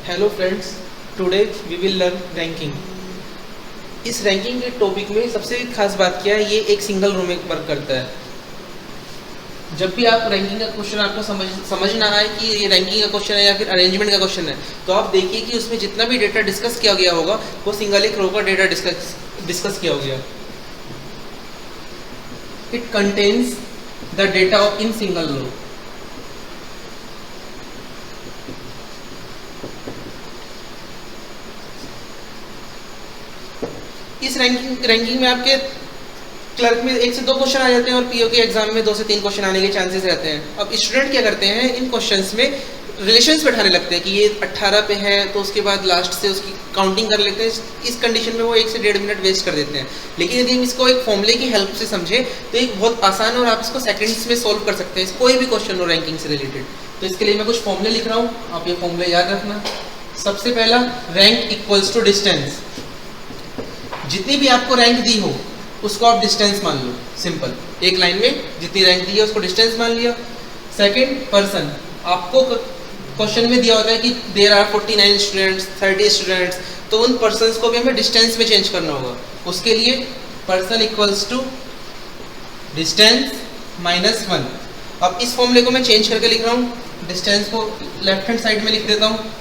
Hello friends, today we will learn ranking. इस ranking के topic में सबसे खास बात क्या है, ये एक सिंगल रो में वर्क करता है। जब भी आप रैंकिंग का क्वेश्चन आपको समझ ना आए कि ये रैंकिंग का क्वेश्चन है या फिर अरेंजमेंट का क्वेश्चन है, तो आप देखिए कि उसमें जितना भी डेटा डिस्कस किया गया होगा वो सिंगल एक रो का डेटा डिस्कस किया गया। It contains the data in single row. इस रैंकिंग में आपके क्लर्क में 1 से 2 क्वेश्चन आ जाते हैं और पीओ के एग्जाम में 2 से 3 क्वेश्चन आने के चांसेस रहते हैं। अब स्टूडेंट क्या करते हैं, इन क्वेश्चंस में रिलेशंस बैठाने लगते हैं कि ये 18 पे है तो उसके बाद लास्ट से उसकी काउंटिंग कर लेते हैं। इस कंडीशन में वो 1 से 1.5 मिनट वेस्ट कर देते हैं। लेकिन यदि हम इसको एक फॉर्मूले की हेल्प से समझे तो एक बहुत आसान और आप इसको सेकंड्स में सोल्व कर सकते हैं, कोई भी क्वेश्चन हो रैंकिंग से रिलेटेड। तो इसके लिए मैं कुछ फॉर्मूले लिख रहा हूँ, आप ये फॉर्मूले याद रखना। सबसे पहला, रैंक इक्वल्स टू डिस्टेंस। जितनी भी आपको रैंक दी हो उसको आप डिस्टेंस मान लो, सिंपल। एक लाइन में जितनी रैंक दी है उसको डिस्टेंस मान लिया। Second, person. आपको क्वेश्चन में दिया होता है कि देयर आर 49 स्टूडेंट्स, 30 स्टूडेंट्स, तो उन पर्सन्स को भी हमें डिस्टेंस में चेंज करना होगा। उसके लिए person equals to distance minus 1। अब इस फॉर्मूले को मैं चेंज करके लिख रहा हूँ। डिस्टेंस को लेफ्ट हैंड साइड में लिख देता हूँ।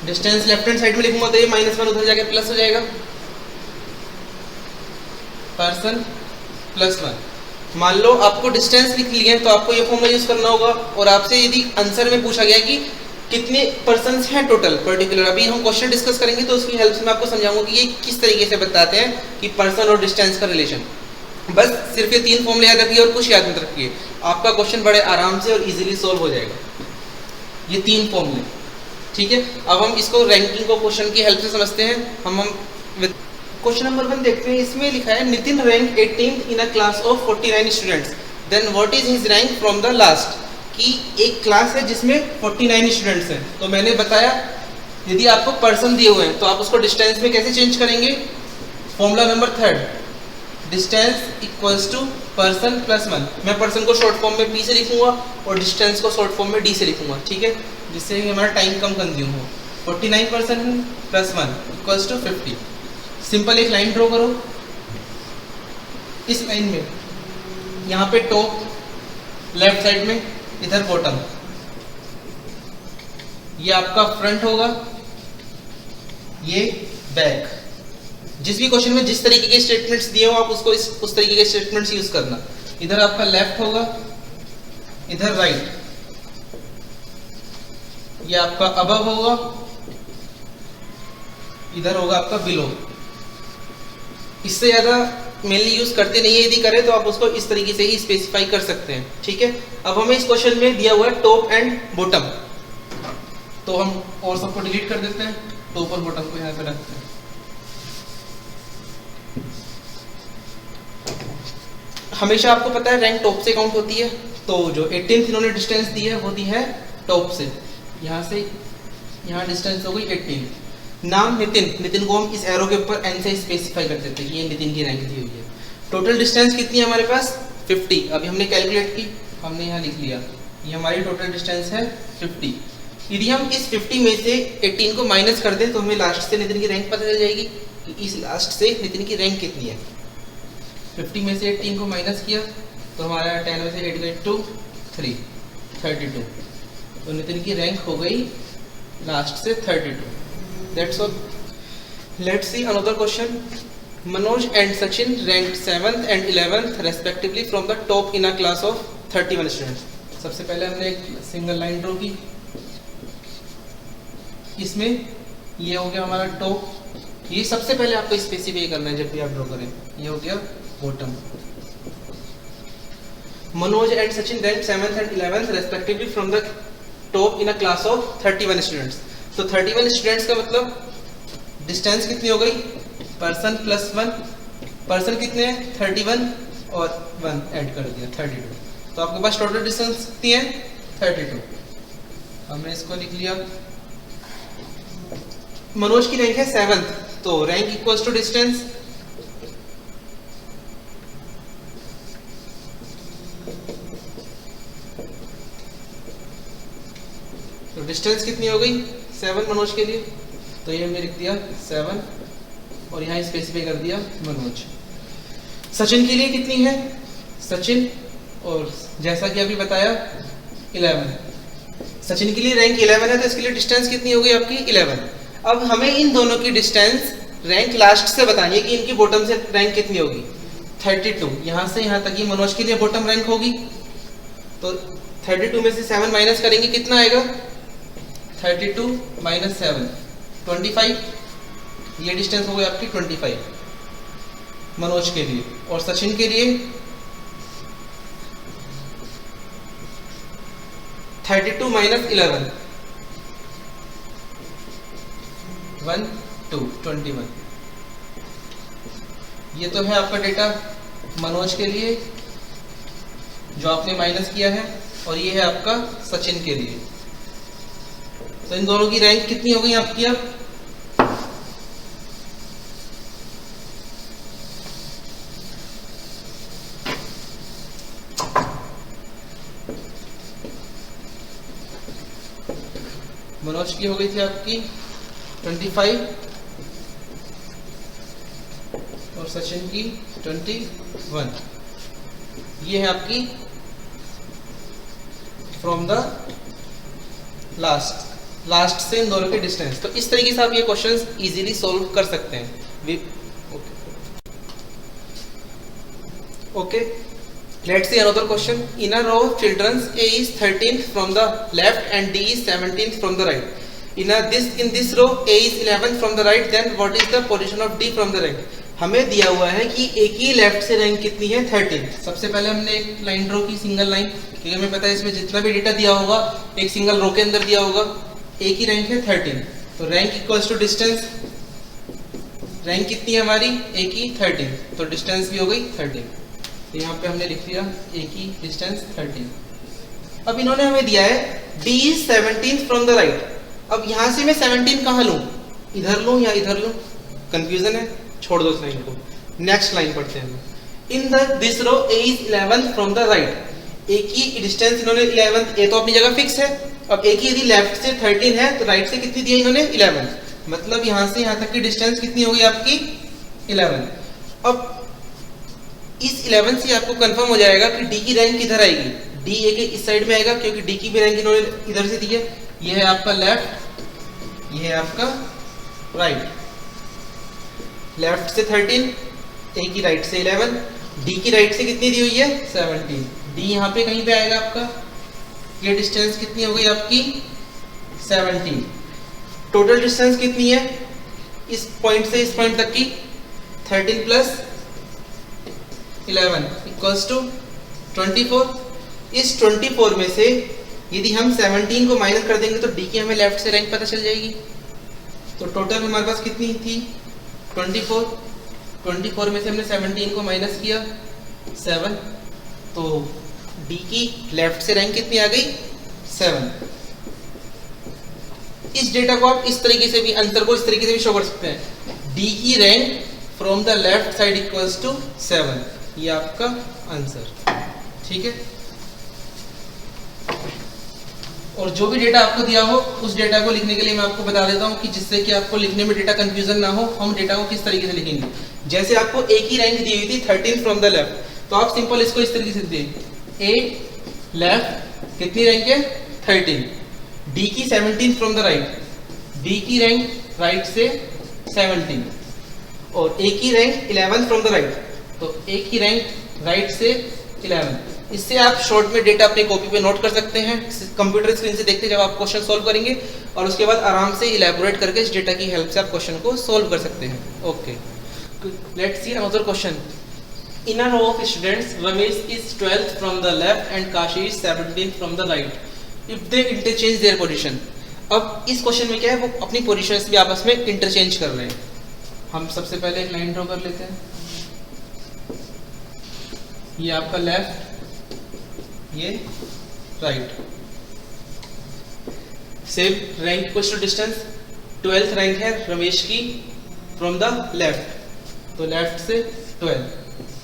डिस्टेंस लेफ्ट हैंड साइड में लिखूंगा तो ये -1 उधर जाके प्लस हो जाएगा। Person plus 1। मान लो आपको डिस्टेंस लिख लिया है तो आपको ये फॉर्मूला यूज करना होगा। और आपसे यदि आंसर में पूछा गया कि कितने पर्सन्स हैं टोटल पर्टिकुलर, अभी हम क्वेश्चन डिस्कस करेंगे तो उसकी हेल्प से मैं आपको समझाऊंगा कि ये किस तरीके से बताते हैं कि पर्सन और डिस्टेंस का रिलेशन। बस सिर्फ ये 3 फॉर्मूले याद रखिए और कुछ याद मत रखिए, आपका क्वेश्चन बड़े आराम से और इजीली सोल्व हो जाएगा। ये 3 फॉर्मूले, ठीक है। अब हम इसको रैंकिंग को क्वेश्चन की हेल्प से समझते हैं। हम क्वेश्चन नंबर 1 देखते हैं। इसमें लिखा है Nitin rank 18th in a class of 49 students, then what is his rank from the last. कि एक क्लास है जिसमें 49 स्टूडेंट्स हैं, तो मैंने बताया यदि आपको पर्सन दिए हुए हैं तो आप उसको डिस्टेंस में कैसे चेंज करेंगे। Formula number 3, distance equals to person plus 1। मैं पर्सन को शॉर्ट फॉर्म में पी से लिखूंगा और डिस्टेंस को शॉर्ट फॉर्म में डी से लिखूंगा, ठीक है, जिससे हमारा टाइम कम कंज्यूम हो। 49% प्लस 1 इक्वल्स टू 50। सिंपल एक लाइन ड्रॉ करो। इस लाइन में यहाँ पे टॉप लेफ्ट साइड में, इधर बॉटम, ये आपका फ्रंट होगा, ये बैक। जिस भी क्वेश्चन में जिस तरीके के स्टेटमेंट्स दिए हो आप उसको उस तरीके के स्टेटमेंट्स यूज करना। इधर आपका लेफ्ट होगा, इधर राइट, ये आपका अबव होगा, इधर होगा आपका बिलो। इससे ज़्यादा मेनली यूज करते नहीं है, यदि करें तो आप उसको इस तरीके से ही स्पेसिफाई कर सकते हैं, ठीक है। अब हमें इस क्वेश्चन में दिया हुआ है टॉप एंड बॉटम, तो हम और सबको डिलीट कर देते हैं, टॉप और बॉटम को यहाँ पे रखते हैं। हमेशा आपको पता है रैंक टॉप से काउंट होती है, तो जो 18th इन्होंने डिस्टेंस दी है वो दी है टॉप से। यहाँ से यहाँ डिस्टेंस हो गई 18। नाम नितिन को हम इस एरो के ऊपर एन से स्पेसिफाई कर देते हैं कि ये नितिन की रैंक दी हुई है। टोटल डिस्टेंस कितनी है हमारे पास, 50। अभी हमने कैलकुलेट की, हमने यहाँ लिख लिया, ये हमारी टोटल डिस्टेंस है 50। यदि हम इस 50 में से 18 को माइनस कर दें तो हमें लास्ट से नितिन की रैंक पता चल जाएगी कि इस लास्ट से नितिन की रैंक कितनी है। 50 में से 18 को माइनस किया तो हमारा 10 में से 8 गए 2 3 32, तो नितिन की रैंक हो गई लास्ट से 32। That's all. Let's see another question. Manoj and Sachin ranked 7th and 11th respectively from the top in a class of 31 students. सबसे पहले हमने एक सिंगल लाइन ड्रॉ की। इसमें ये हो गया हमारा टॉप। ये सबसे पहले आपको स्पेसिफाई करना है जब भी आप ड्रॉ करें। ये हो गया bottom. Manoj and Sachin ranked 7th and 11th respectively from the top in a class of 31 students. तो 31 स्टूडेंट्स का मतलब डिस्टेंस कितनी हो गई, पर्सन प्लस 1। पर्सन कितने हैं 31 और 1 ऐड कर दिया 32, तो आपके पास टोटल डिस्टेंस कितनी है 32। हमने इसको लिख लिया। मनोज की रैंक है 7th, तो rank equals to distance, distance कितनी हो गई 7 मनोज के लिए, तो ये हमने लिख दिया 7 और यहाँ स्पेसिफाई कर दिया मनोज। सचिन के लिए कितनी है, सचिन और जैसा कि अभी बताया 11, सचिन के लिए रैंक 11 है तो इसके लिए डिस्टेंस कितनी हो गई आपकी 11। अब हमें इन दोनों की डिस्टेंस रैंक लास्ट से बतानी है कि इनकी बॉटम से रैंक कितनी होगी 32, यहाँ से यहाँ तक ही मनोज के लिए बॉटम रैंक होगी, तो 32 में से 7 माइनस करेंगे कितना आएगा 32 माइनस 7 25, ये डिस्टेंस हो गई आपकी 25 मनोज के लिए। और सचिन के लिए 32 माइनस 11 1 2 21, ये तो है आपका डेटा मनोज के लिए जो आपने माइनस किया है, और ये है आपका सचिन के लिए। तो इन दोनों की रैंक कितनी हो गई आपकी अब मनोज की हो गई थी आपकी 25 और सचिन की 21, ये है आपकी फ्रॉम द लास्ट से इन दोनों के डिस्टेंस। तो इस तरीके से आप ये क्वेश्चंस इजीली सॉल्व कर सकते हैं। Okay, let's see another question. In a row of children, A is 13th from the left and D is 17th from the right. In this row A is 11th from the right, then what is the position of D from the right? हमें दिया हुआ है कि A की left से rank कितनी है 13। सबसे पहले हमने एक लाइन ड्रॉ की, सिंगल लाइन, क्योंकि हमें पता है इसमें जितना भी डेटा दिया होगा एक सिंगल रो के अंदर दिया होगा। A की रैंक है 13, तो rank equals to distance, rank कितनी है हमारी A की 13, तो डिस्टेंस भी हो गई 13। तो यहाँ पे हमने लिख दिया A की डिस्टेंस 13। अब इन्होंने हमें दिया है D is 17th from the right। अब यहाँ से मैं 17 कहाँ लूँ, इधर लूँ या इधर लूँ, कंफ्यूजन है, छोड़ दो इस लाइन को। नेक्स्ट लाइन पढ़ते हैं। In this row A is 11th from the right। A की डिस्टेंस इन्होंने 11, A तो अपनी जगह फिक्स है। अब A की यदि लेफ्ट से 13 है तो राइट से कितनी दी है इन्होंने 11, मतलब यहाँ से यहाँ तक की डिस्टेंस कितनी होगी आपकी 11। अब इस 11 से आपको कंफर्म हो जाएगा कि D की रैंक किधर आएगी, D A के इस साइड में आएगा, क्योंकि D की भी रैंक इन्होंने इधर से दी है। ये है आपका लेफ्ट, ये है आपका राइट। लेफ्ट से 13, A की राइट से 11, D की राइट से कितनी दी हुई है 17, D यहाँ पे कहीं पे आएगा आपका। ये डिस्टेंस कितनी हो गई आपकी 17। टोटल डिस्टेंस कितनी है इस पॉइंट से इस पॉइंट तक की 13 प्लस 11 इक्वल्स टू 24। इस 24 में से यदि हम 17 को माइनस कर देंगे तो D की हमें लेफ्ट से रैंक पता चल जाएगी। तो टोटल हमारे पास कितनी थी 24 में से हमने 17 को माइनस किया 7, तो D की लेफ्ट से रैंक कितनी आ गई 7। इस डेटा को आप इस तरीके से भी, अंतर को इस तरीके से भी शो कर सकते हैं। D की rank from the left side equals to 7, ये आपका आंसर, ठीक है। और जो भी डेटा आपको दिया हो उस डेटा को लिखने के लिए मैं आपको बता देता हूं कि जिससे कि आपको लिखने में डेटा कंफ्यूजन ना हो, हम डेटा को किस तरीके से लिखेंगे। जैसे आपको A की रैंक दी हुई थी 13 फ्रॉम द लेफ्ट, तो आप सिंपल इसको इस तरीके से दिए A लेफ्ट कितनी रैंक है 13, D की 17 फ्रॉम द राइट, D की रैंक राइट से 17 और A की रैंक 11 फ्रॉम द राइट, तो A की रैंक राइट से 11। इससे आप शॉर्ट में डेटा अपनी कॉपी पे नोट कर सकते हैं, कंप्यूटर स्क्रीन से देखते जब आप क्वेश्चन सॉल्व करेंगे, और उसके बाद आराम से इलैबोरेट करके इस डेटा की हेल्प से आप क्वेश्चन को सॉल्व कर सकते हैं। Okay, let's see another question. In a row of students, Ramesh is 12th from the left and Kashi is 17th from the right if they interchange their position. अब इस क्वेश्चन में क्या है, वो अपनी पोजीशंस भी आपस में इंटरचेंज कर रहे हैं। हम सबसे पहले एक लाइन ड्रॉ कर लेते हैं। ये आपका लेफ्ट, ये right. Same rank equals to distance, 12th rank है रमेश की फ्रॉम द लेफ्ट, तो लेफ्ट से 12,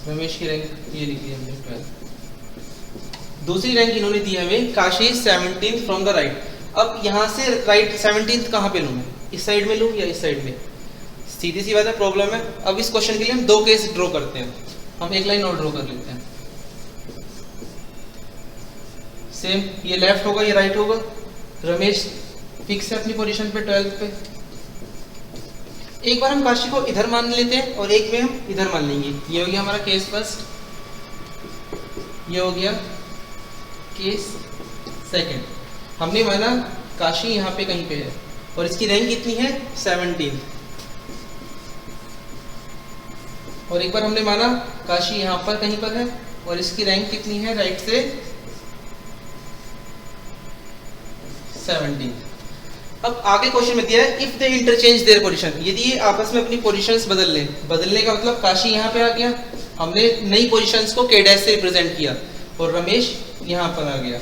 रमेश की रैंक ये लिखी है हमने 12। दूसरी रैंक इन्होंने दी हमें काशी 17 फ्रॉम द राइट, अब यहाँ से राइट 17th कहाँ पे लूँ मैं, इस साइड में लूँ या इस साइड में? सीधी सी बात है, प्रॉब्लम है। अब इस क्वेश्चन के लिए हम दो केस ड्रॉ करते हैं, हम एक लाइन और ड्रॉ कर लेते हैं। सेम, ये लेफ्ट होगा ये राइट होगा। रमेश फिक्स है अपनी पोजीशन पे 12th पे। एक बार हम काशी को इधर मान लेते हैं और एक में हम इधर मान लेंगे। ये हो गया हमारा केस फर्स्ट, ये हो गया केस सेकंड। हमने माना काशी यहाँ पे कहीं पे है और इसकी रैंक कितनी है 17। और एक बार हमने माना काशी यहाँ पर कहीं पर है और इसकी रैंक कितनी है राइट से 17। अब आगे क्वेश्चन में दिया है if they interchange their position, यदि ये आपस में अपनी पोजीशंस बदल लें। बदलने का मतलब काशी यहाँ पे आ गया, हमने नई पोजीशंस को k डैश से रिप्रेजेंट किया और रमेश यहाँ पर आ गया।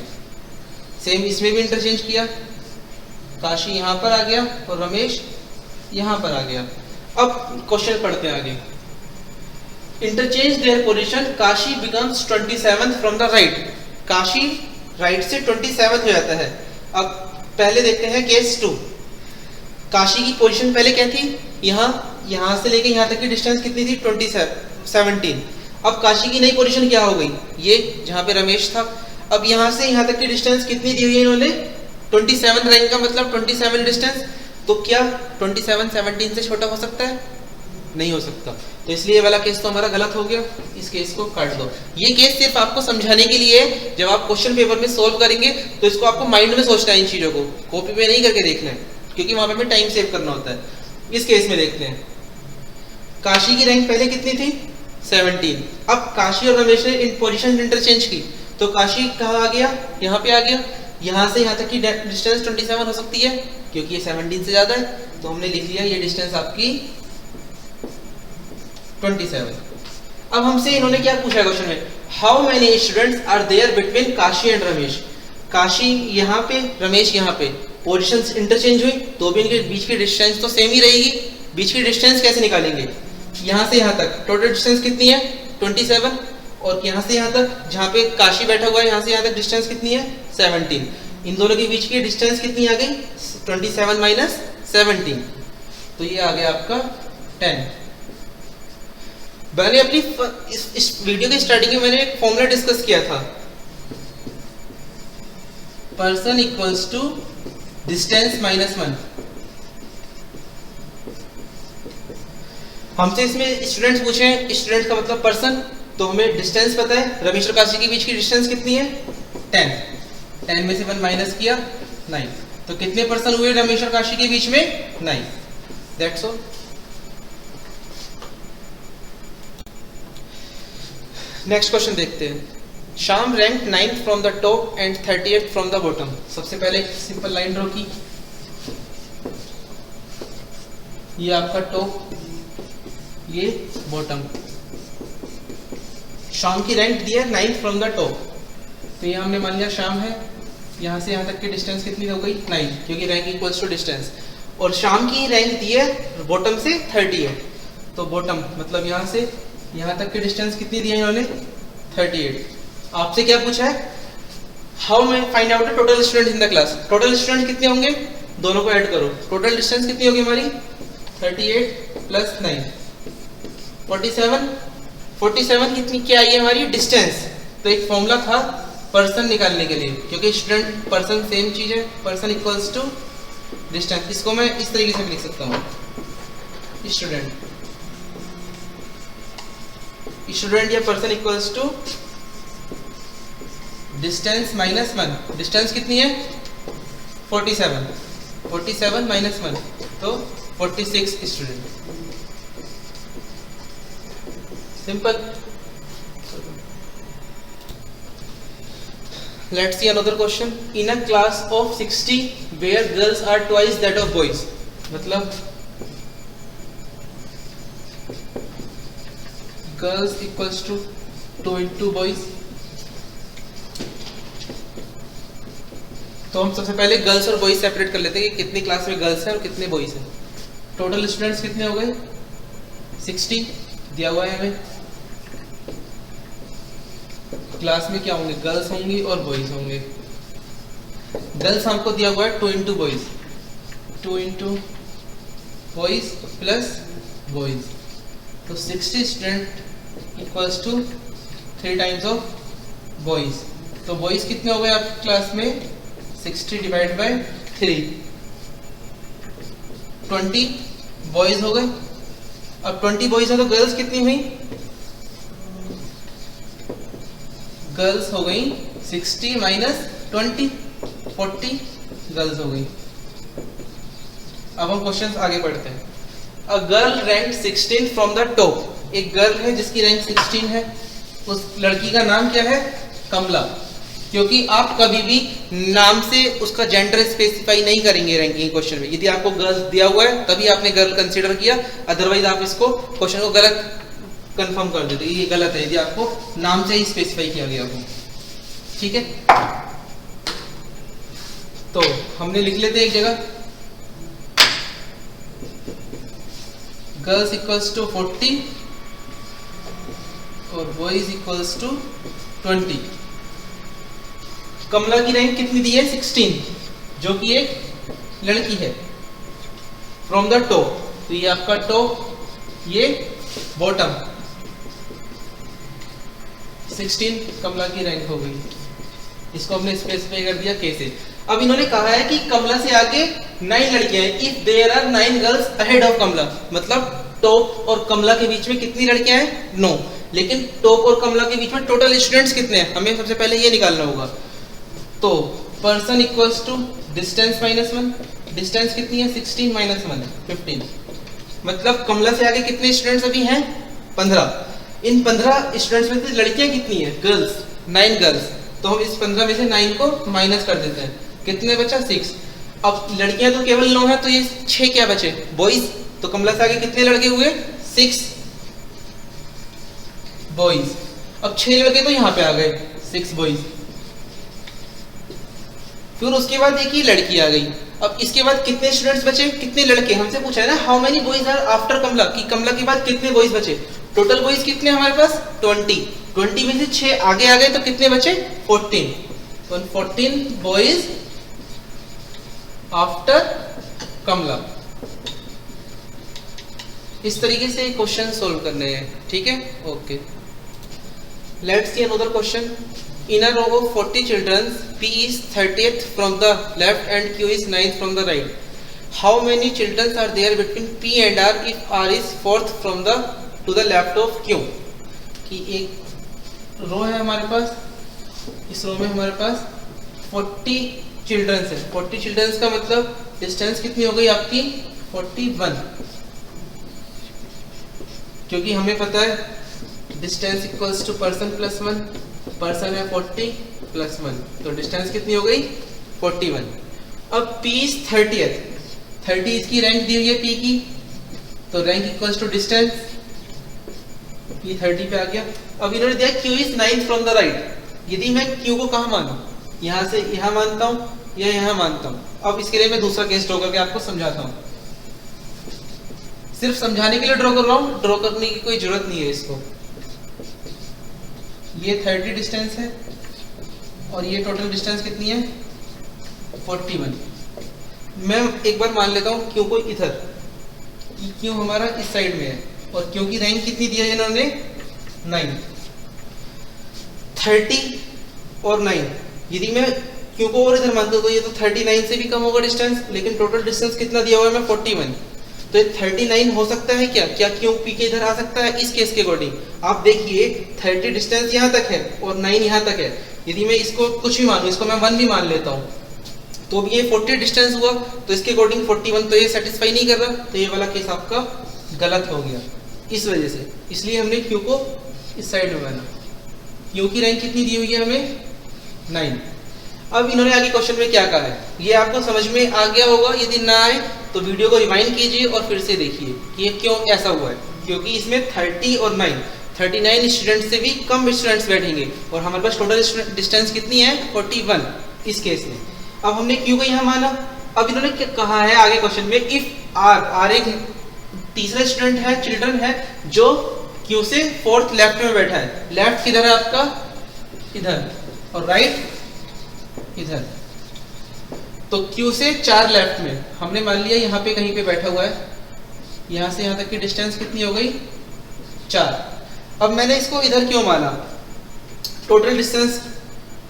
सेम इसमें भी इंटरचेंज किया, काशी यहाँ पर आ गया और रमेश यहाँ पर आ गया। अब क्वेश्चन पढ़ते हैं आगे। Interchange their position, Kashi becomes 27th from the right. Kashi right से 27th हो जाता है। अब पहले देखते हैं केस 2। काशी की पोजीशन पहले क्या थी, यहाँ से लेके यहाँ तक की डिस्टेंस कितनी थी 17। अब काशी की नई पोजीशन क्या हो गई, ये जहाँ पे रमेश था। अब यहाँ से यहाँ तक की डिस्टेंस कितनी दी हुई है इन्होंने 27 रैंक का मतलब 27 डिस्टेंस। तो क्या 27 17 से छोटा हो सकता है? नहीं हो सकता। तो इसलिए ये वाला केस तो हमारा गलत हो गया, इस केस को काट दो। ये केस सिर्फ आपको समझाने के लिए, जब आप क्वेश्चन पेपर में सोल्व करेंगे तो इसको आपको माइंड में सोचना है, इन चीजों को कॉपी पे नहीं करके देखना है, क्योंकि वहां पे हमें टाइम सेव करना होता है। इस केस में देखते हैं, काशी की रैंक पहले कितनी थी 17। अब काशी और रमेश ने इन पोजीशन इंटरचेंज की, तो काशी कहाँ आ गया, यहाँ पे आ गया। यहाँ से यहाँ तक की डिस्टेंस 27 हो सकती है क्योंकि ये 17 से ज्यादा है, तो हमने लिख लिया ये डिस्टेंस आपकी 27। अब हमसे इन्होंने क्या पूछा है क्वेश्चन में, how many students are there between Kashi and Ramesh. Kashi यहाँ पे, रमेश यहाँ पे, पोजीशंस इंटरचेंज हुई तो भी इनके बीच की डिस्टेंस तो सेम ही रहेगी। बीच की डिस्टेंस कैसे निकालेंगे, यहाँ से यहाँ तक टोटल डिस्टेंस कितनी है 27, और यहाँ से यहाँ तक जहाँ पे काशी बैठा हुआ है यहाँ से यहाँ तक डिस्टेंस कितनी है 17। इन दोनों के बीच की डिस्टेंस कितनी आ गई 27 माइनस 17, तो ये आ गया आपका 10। मैंने अपनी इस वीडियो की स्टार्टिंग में मैंने एक फॉर्मूला डिस्कस किया था, person equals to distance minus 1। हमसे इसमें स्टूडेंट्स पूछे, स्टूडेंट का मतलब पर्सन, तो हमें डिस्टेंस पता है, रमेश और काशी के बीच की डिस्टेंस कितनी है 10। 10 में से 1 माइनस किया 9, तो कितने पर्सन हुए रमेश और काशी के बीच में 9। That's all. नेक्स्ट क्वेश्चन देखते हैं। शाम rank 9th from the top and 30th from the bottom. सबसे पहले एक सिंपल लाइन ड्रॉ की, ये आपका टॉप, ये बॉटम। शाम की रैंक दी है 9th फ्रॉम द टॉप, तो ये हमने मान लिया शाम है, यहाँ से यहाँ तक की डिस्टेंस कितनी हो गई 9, क्योंकि रैंक इक्वल्स टू डिस्टेंस। और शाम की रैंक दी है बॉटम से 30 है, तो बॉटम मतलब यहाँ से यहाँ तक की डिस्टेंस कितनी दी है इन्होंने 38। आपसे क्या पूछा है, हाउ मैं find out the total student in the class. Total student कितने होंगे, दोनों को ऐड करो, टोटल डिस्टेंस कितनी होगी हमारी 38 प्लस 9 47। 47 कितनी क्या आई है हमारी डिस्टेंस। तो एक फॉर्मूला था पर्सन निकालने के लिए, क्योंकि स्टूडेंट पर्सन सेम चीज है, पर्सन इक्वल्स टू डिस्टेंस। इसको मैं इस तरीके से लिख सकता हूँ, स्टूडेंट या person equals to distance minus 1। Distance कितनी है 47, 47 माइनस 1 तो 46 student. Simple. Let's see another question. In a class of 60 where girls are twice that of boys, मतलब girls equals to 2 into boys। तो हम सबसे पहले गर्ल्स और बॉयज सेपरेट कर लेते हैं कि कितनी क्लास में गर्ल्स हैं और कितने बॉयज हैं। टोटल स्टूडेंट्स कितने हो गए 60 दिया हुआ है हमें। क्लास में क्या होंगे, गर्ल्स होंगी और बॉयज होंगे। गर्ल्स हमको दिया हुआ है 2 into boys, 2 into boys plus boys, तो 60 student equals to 3 times of boys. तो बॉयज कितने हो गए आपकी क्लास में? 60 डिवाइड बाय 3, 20 बॉयज हो गए। अब 20 बॉयज है तो गर्ल्स कितनी हुई? गर्ल्स हो गई 60 माइनस 20, 40 गर्ल्स हो गई। अब हम क्वेश्चन आगे बढ़ते हैं। A girl rank 16 from the top, एक गर्ल है जिसकी रैंक 16 है, उस लड़की का नाम क्या है? कमला। क्योंकि आप कभी भी नाम से उसका जेंडर स्पेसिफाई नहीं करेंगे रैंकिंग क्वेश्चन में। यदि आपको गर्ल दिया हुआ है तभी आपने गर्ल कंसीडर किया, अदरवाइज आप इसको क्वेश्चन को गलत कंफर्म कर देते, ये गलत है यदि आपको नाम से ही स्पेसिफाई किया गया हो। ठीक है, तो हमने लिख लेते हैं एक जगह गर्ल्स इक्वल्स टू 40 और बॉयज इक्वल्स टू 20। कमला की रैंक कितनी दी है? 16, जो कि एक लड़की है। फ्रॉम द टॉप, तो ये आपका टॉप, ये बॉटम। 16 कमला की रैंक हो गई, इसको हमने स्पेसिफाई कर दिया कैसे। अब इन्होंने कहा है कि कमला से आगे 9 लड़कियां हैं। If there are 9 girls ahead of Kamala, मतलब टॉप और कमला के बीच में कितनी लड़कियां हैं? 9। लेकिन टॉप और कमला के बीच में टोटल स्टूडेंट्स कितने हैं? हमें सबसे पहले ये निकालना होगा। तो person equals to distance minus 1, distance कितनी है? 16 माइनस 1 है 15, मतलब कमला से आगे कितने स्टूडेंट्स अभी हैं? 15। इन 15 स्टूडेंट्स में से लड़कियां कितनी है? Girls, 9 girls. तो हम इस 15 में से 9 को माइनस कर देते हैं, कितने बचा? 6। अब लड़कियां तो केवल 9 है, तो ये 6 क्या बचे? बॉयज। तो कमला से आगे कितने लड़के हुए? 6 बॉयज। अब 6 लड़के तो यहाँ पे आ गए, 6 बॉयज। फिर उसके बाद एक ही लड़की आ गई। अब इसके बाद कितने स्टूडेंट्स बचे? कितने लड़के? हमसे पूछा है ना how many boys are after Kamala, कि कमला के बाद कितने बॉयज बचे। टोटल बॉयज कितने हमारे पास? 20। 20 में से 6 आगे आ गए तो कितने बचे? 14। तो 14 बॉयज आफ्टर कमला। इस तरीके से क्वेश्चन सोल्व करने हैं। ठीक है, okay. Let's see another question. In a row of 40 children, P is 30th from the left and Q is 9th from the right. How many children are there between P and R if R is 4th from the to the left of Q? कि एक रो है हमारे पास, इस रो में हमारे पास 40 children's है। 40 children's का मतलब डिस्टेंस कितनी हो गई आपकी? 41, क्योंकि हमें पता है distance equals to person plus 1, person है 40 प्लस 1, तो डिस्टेंस कितनी हो गई? 41। अब P इज 30th, 30 इसकी रैंक दी हुई है P की, तो rank equals to distance, P 30 पे आ गया। अब इन्होंने दिया Q is 9th from the right. यदि मैं Q को कहाँ मानूं? यहाँ से यहाँ मानता हूँ या यहाँ मानता हूँ? अब इसके लिए मैं दूसरा केस ड्रॉ करके आपको समझाता हूँ। सिर्फ समझाने के लिए ड्रॉ कर रहा हूँ, ड्रॉ करने की कोई जरूरत नहीं है इसको। ये 30 डिस्टेंस है और ये टोटल डिस्टेंस कितनी है? 41। मैं एक बार मान लेता हूँ Q को इधर, कि Q हमारा इस साइड में है और Q की रैंक कितनी दी है इन्होंने? 9। 30 और 9, यदि मैं Q को और इधर मानता हूँ तो ये तो 39 से भी कम होगा डिस्टेंस, लेकिन टोटल डिस्टेंस कितना दिया हुआ है? मैं 41। तो 39 हो सकता है क्या? क्या Q P के इधर आ सकता है? इस केस के अकॉर्डिंग आप देखिए 30 डिस्टेंस यहाँ तक है और 9 यहाँ तक है। यदि मैं इसको कुछ भी मानूं, इसको मैं 1 भी मान लेता हूँ, तो अब ये 40 डिस्टेंस हुआ, तो इसके अकॉर्डिंग 41, तो ये सेटिस्फाई नहीं कर रहा, तो ये वाला केस आपका गलत हो गया इस वजह से। इसलिए हमने Q को इस साइड में माना। Q की रैंक कितनी दी हुई है हमें? 9। अब इन्होंने आगे क्वेश्चन में क्या कहा है, ये आपको समझ में आ गया होगा। यदि ना आए तो वीडियो को रिवाइंड कीजिए और फिर से देखिए कि ये क्यों ऐसा हुआ है। क्योंकि इसमें 30 और 9, 39 स्टूडेंट्स से भी कम स्टूडेंट्स बैठेंगे और हमारे पास टोटल डिस्टेंस कितनी है? 41 इस केस में। अब हमने Q को यहाँ माना। अब इन्होंने क्या कहा है आगे क्वेश्चन में, इफ R एक तीसरा स्टूडेंट है, चिल्ड्रन है, जो Q से 4th लेफ्ट में बैठा है। लेफ्ट किधर है आपका? इधर, और राइट इधर। तो Q से 4 लेफ्ट में हमने मान लिया यहाँ पे कहीं पे बैठा हुआ है, यहाँ से यहाँ तक की डिस्टेंस कितनी हो गई 4। अब मैंने इसको इधर क्यों माना, टोटल डिस्टेंस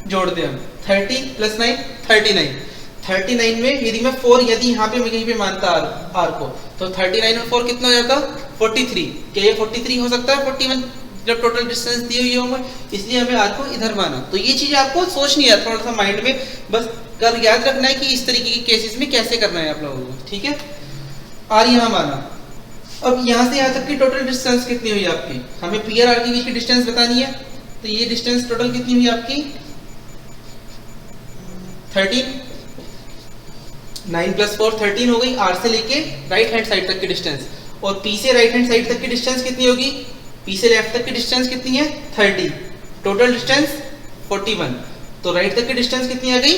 जोड़ दें हम 30 + 9 39 में यदि मैं 4 यदि यहाँ पे मैं कहीं पे मानता R को तो 39 और 4 कितना हो जाता 43। क्या ये 43 हो सकता है 41 जब टोटल डिस्टेंस दी हुई हो, इसलिए हमें R को इधर माना। तो ये चीज आपको सोचनी है थोड़ा सा माइंड में, बस कर याद रखना है कि इस तरीके के केसेस में कैसे करना है आप लोगों को, ठीक है। R यहाँ माना, अब यहाँ से यहाँ तक की टोटल डिस्टेंस कितनी हुई आपकी, हमें P और R के बीच की डिस्टेंस बतानी है। तो ये डिस्टेंस टोटल कितनी हुई आपकी 13, 9 + 4 13 हो गई। R से लेके राइट हैंड साइड तक की डिस्टेंस, और P से राइट हैंड साइड तक की डिस्टेंस कितनी होगी, P से लेफ्ट तक की डिस्टेंस कितनी है 30, टोटल डिस्टेंस 41। तो राइट तक की डिस्टेंस कितनी आ गई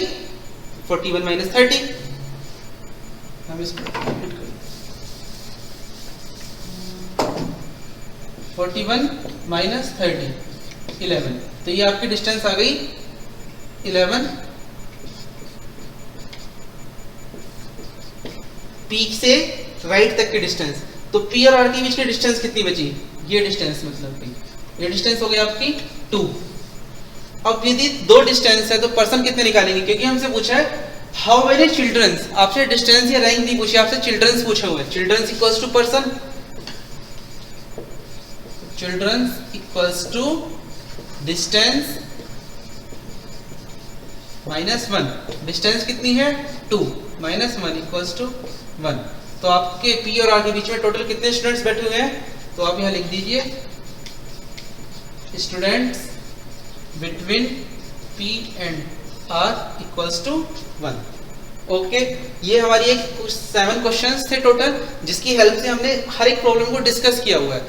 41 - 30। हम इसको कंप्लीट करें 41 - 30 11। तो ये आपकी डिस्टेंस आ गई 11। पीक से राइट तक की डिस्टेंस, तो P और R के बीच की डिस्टेंस कितनी बची, ये डिस्टेंस मतलब कि ये डिस्टेंस हो गई आपकी 2। अब यदि दो डिस्टेंस है तो पर्सन कितने निकालेंगे, क्योंकि हमसे पूछा है हाउ मेनी चिल्ड्रंस, आपसे डिस्टेंस या रैंक नहीं पूछी, आपसे चिल्ड्रंस पूछे हुए। Childrens equals to person, childrens equals to distance -1। Distance कितनी है 2 - 1 इक्वल्स टू 1। तो आपके P और R के बीच में टोटल कितने स्टूडेंट्स बैठे हुए हैं, तो आप यहाँ लिख दीजिए students between P and R equals to 1। Okay, ये हमारी एक 7 क्वेश्चंस थे टोटल, जिसकी हेल्प से हमने हर एक प्रॉब्लम को डिस्कस किया हुआ है।